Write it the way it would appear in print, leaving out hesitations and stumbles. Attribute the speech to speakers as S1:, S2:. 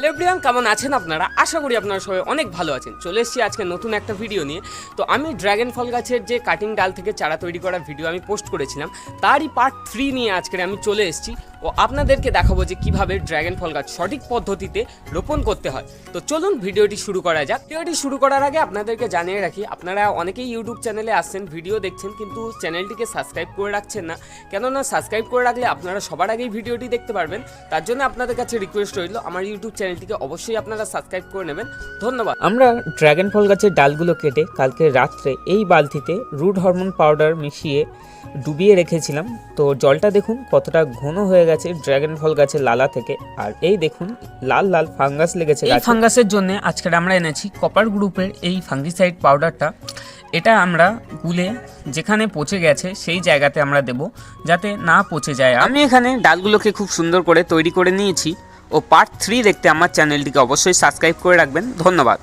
S1: Hello everyone, কেমন আছেন আপনারা? আশা করি আপনারা সবাই অনেক ভালো আছেন। চলে এসেছি আজকে নতুন একটা ভিডিও নিয়ে। তো আমি ড্র্যাগন ফল গাছের যে কাটিং ডাল থেকে চারা তৈরি করা ভিডিও আমি পোস্ট করেছিলাম, তারই পার্ট 3 নিয়ে আজকে আমি চলে এসেছি ও আপনাদেরকে দেখাবো যে কীভাবে ড্র্যাগন ফল গাছ সঠিক পদ্ধতিতে রোপণ করতে হয়। তো চলুন ভিডিওটি শুরু করা যাক। ভিডিওটি শুরু করার আগে আপনাদেরকে জানিয়ে রাখি, আপনারা অনেকেই ইউটিউব চ্যানেলে আসছেন, ভিডিও দেখছেন, কিন্তু চ্যানেলটিকে সাবস্ক্রাইব করে রাখছেন না। কেননা সাবস্ক্রাইব করে রাখলে আপনারা সবার আগেই ভিডিওটি দেখতে পারবেন। তার জন্য আপনাদের কাছে রিকোয়েস্ট রইল, আমার ইউটিউব চ্যানেলটিকে অবশ্যই আপনারা সাবস্ক্রাইব করে নেবেন। ধন্যবাদ।
S2: আমরা ড্র্যাগন ফল গাছের ডালগুলো কেটে কালকে রাত্রে এই বালতিতে রুট হরমোন পাউডার মিশিয়ে ডুবিয়ে রেখেছিলাম। তো জলটা দেখুন কতটা ঘন হয়ে গেছে ড্র্যাগন ফল গাছের লালা থেকে। আর এই দেখুন লাল লাল ফাঙ্গাস লেগেছে। এই ফাঙ্গাসের জন্য আজকের আমরা এনেছি কপার গ্রুপের এই ফাঙ্গিসাইড পাউডারটা। এটা আমরা গুলে যেখানে পচে গেছে সেই জায়গাতে আমরা দেব, যাতে না পচে যায়। আমি এখানে ডালগুলোকে খুব সুন্দর করে তৈরি করে নিয়েছি। ও পার্ট 3 দেখতে আমার চ্যানেলটিকে অবশ্যই সাবস্ক্রাইব করে রাখবেন। ধন্যবাদ।